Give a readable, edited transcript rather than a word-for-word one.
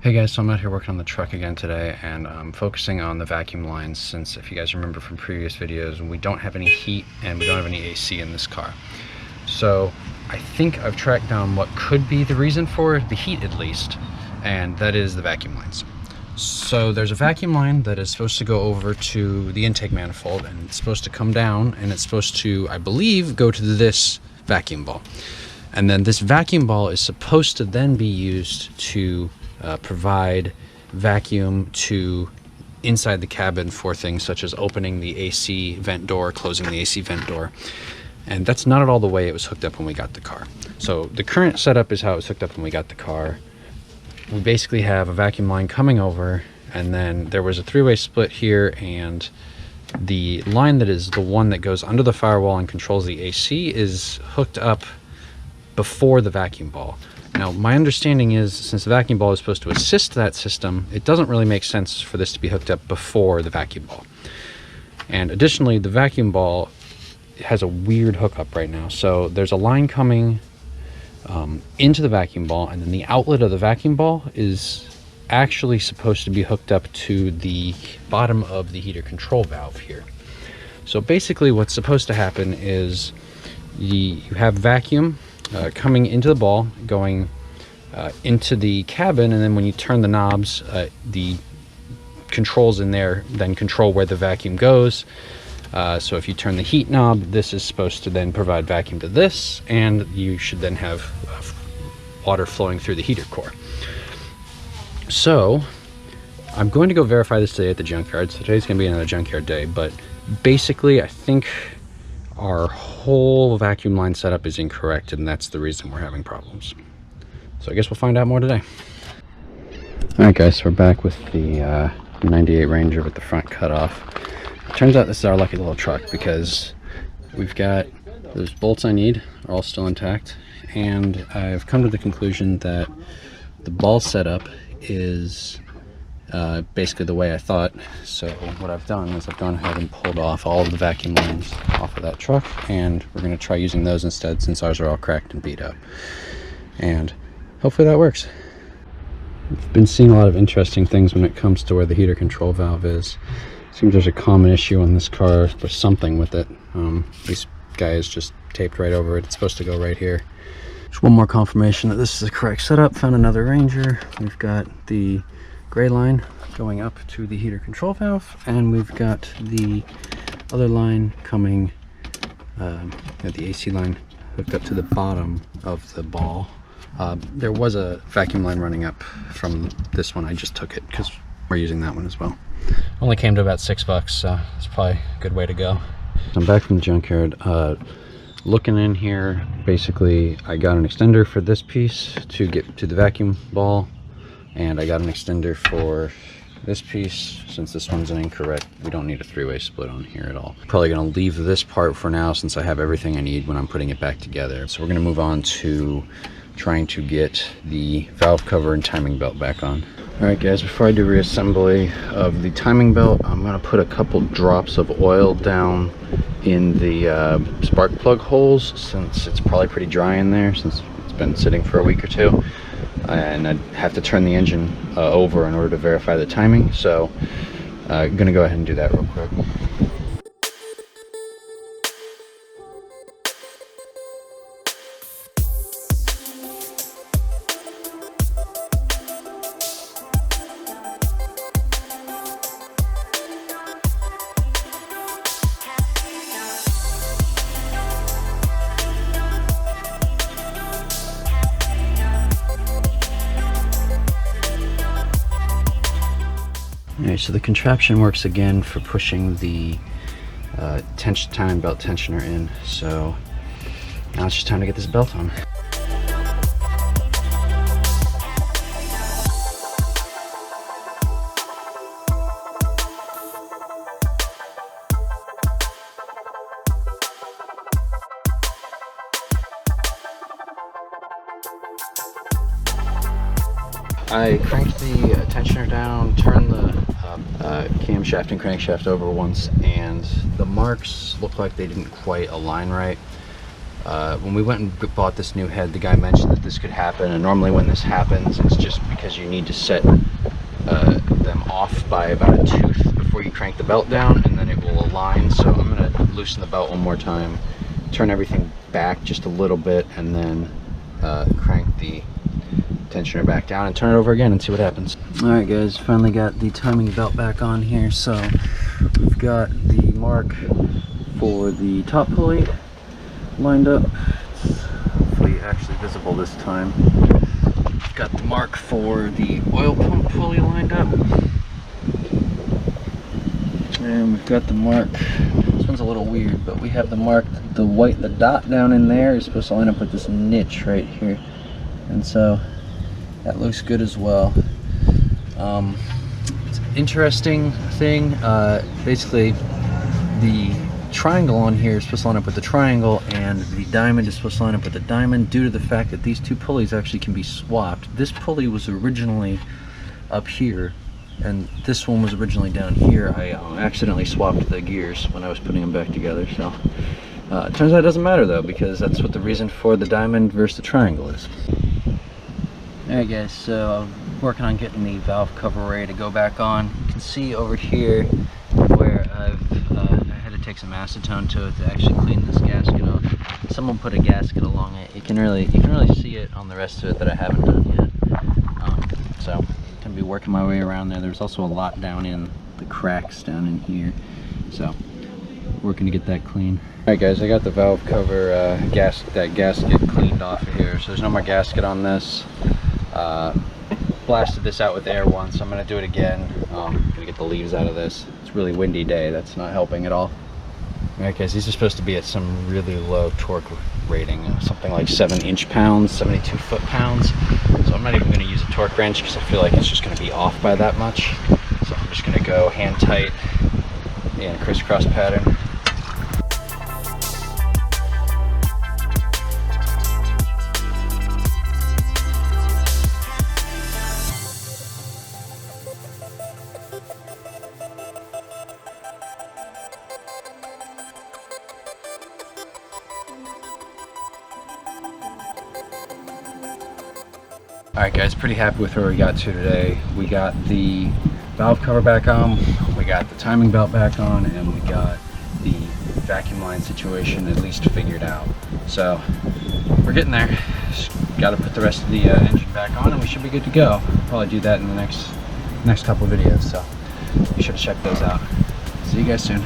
Hey guys, so I'm out here working on the truck again today, and I'm focusing on the vacuum lines since, if you guys remember from previous videos, we don't have any heat and we don't have any AC in this car. So I think I've tracked down what could be the reason for the heat, at least, and that is the vacuum lines. So there's a vacuum line that is supposed to go over to the intake manifold, and it's supposed to come down, and it's supposed to, I believe, go to this vacuum ball. And then this vacuum ball is supposed to then be used to provide vacuum to inside the cabin for things such as opening the AC vent door, closing the AC vent door. And that's not at all the way it was hooked up when we got the car. So the current setup is how it was hooked up when we got the car. We basically have a vacuum line coming over, and then there was a three-way split here, and the line that is the one that goes under the firewall and controls the AC is hooked up before the vacuum ball. Now, my understanding is, since the vacuum ball is supposed to assist that system, it doesn't really make sense for this to be hooked up before the vacuum ball. And additionally, the vacuum ball has a weird hookup right now. So there's a line coming into the vacuum ball, and then the outlet of the vacuum ball is actually supposed to be hooked up to the bottom of the heater control valve here. So basically what's supposed to happen is you have vacuum coming into the ball, going into the cabin, and then when you turn the knobs, the controls in there then control where the vacuum goes. So if you turn the heat knob, this is supposed to then provide vacuum to this, and you should then have water flowing through the heater core. So I'm going to go verify this today at the junkyard. So today's going to be another junkyard day, but basically I think our whole vacuum line setup is incorrect, and that's the reason we're having problems. So I guess we'll find out more today. All right guys, so we're back with the 98 Ranger with the front cut off. It turns out this is our lucky little truck, because we've got those bolts I need are all still intact, and I've come to the conclusion that the ball setup is basically the way I thought. So what I've done is I've gone ahead and pulled off all of the vacuum lines off of that truck, and we're going to try using those instead, since ours are all cracked and beat up, and hopefully that works. I've been seeing a lot of interesting things when it comes to where the heater control valve is. Seems there's a common issue on this car. There's something with it. This guy is just taped right over it. It's supposed to go right here. Just one more confirmation that this is the correct setup. Found another Ranger. We've got the gray line going up to the heater control valve, and we've got the other line coming, the AC line hooked up to the bottom of the ball. There was a vacuum line running up from this one. I just took it because we're using that one as well. Only came to about $6, so it's probably a good way to go. I'm back from the junkyard. Looking in here, basically I got an extender for this piece to get to the vacuum ball, and I got an extender for this piece. Since this one's an incorrect, we don't need a three-way split on here at all. Probably gonna leave this part for now, since I have everything I need when I'm putting it back together. So we're gonna move on to trying to get the valve cover and timing belt back on. All right guys, before I do reassembly of the timing belt, I'm gonna put a couple drops of oil down in the spark plug holes, since it's probably pretty dry in there, since it's been sitting for a week or two. And I'd have to turn the engine over in order to verify the timing, so I'm gonna go ahead and do that real quick. Alright, so the contraption works again for pushing the timing belt tensioner in, so now it's just time to get this belt on. I cranked the tensioner down, turned the camshaft and crankshaft over once, and the marks look like they didn't quite align right. When we went and bought this new head, the guy mentioned that this could happen, and normally when this happens, it's just because you need to set them off by about a tooth before you crank the belt down, and then it will align. So I'm going to loosen the belt one more time, turn everything back just a little bit, and then crank the tensioner back down and turn it over again and see what happens. Alright guys, finally got the timing belt back on here. So we've got the mark for the top pulley lined up. It's hopefully actually visible this time. We've got the mark for the oil pump pulley lined up. And we've got the mark, this one's a little weird, but we have the mark, the dot down in there is supposed to line up with this niche right here. And so that looks good as well. It's an interesting thing. Basically, the triangle on here is supposed to line up with the triangle, and the diamond is supposed to line up with the diamond, due to the fact that these two pulleys actually can be swapped. This pulley was originally up here, and this one was originally down here. I accidentally swapped the gears when I was putting them back together. So it turns out it doesn't matter though, because that's what the reason for the diamond versus the triangle is. Alright guys, so I'm working on getting the valve cover ready to go back on. You can see over here where I had to take some acetone to it to actually clean this gasket off. Someone put a gasket along it. You can really see it on the rest of it that I haven't done yet. So I'm gonna be working my way around there. There's also a lot down in the cracks down in here, so working to get that clean. Alright guys, I got the valve cover gasket cleaned off of here, so there's no more gasket on this. Blasted this out with air once. I'm gonna do it again. I'm gonna get the leaves out of this. It's a really windy day. That's not helping at all. Alright guys, these are supposed to be at some really low torque rating, something like 7 inch-pounds, 72 foot-pounds. So I'm not even gonna use a torque wrench because I feel like it's just gonna be off by that much. So I'm just gonna go hand tight in a crisscross pattern. Alright guys, pretty happy with where we got to today. We got the valve cover back on, we got the timing belt back on, and we got the vacuum line situation at least figured out. So we're getting there. Just got to put the rest of the engine back on and we should be good to go. Probably do that in the next couple of videos, so be sure to check those out. See you guys soon.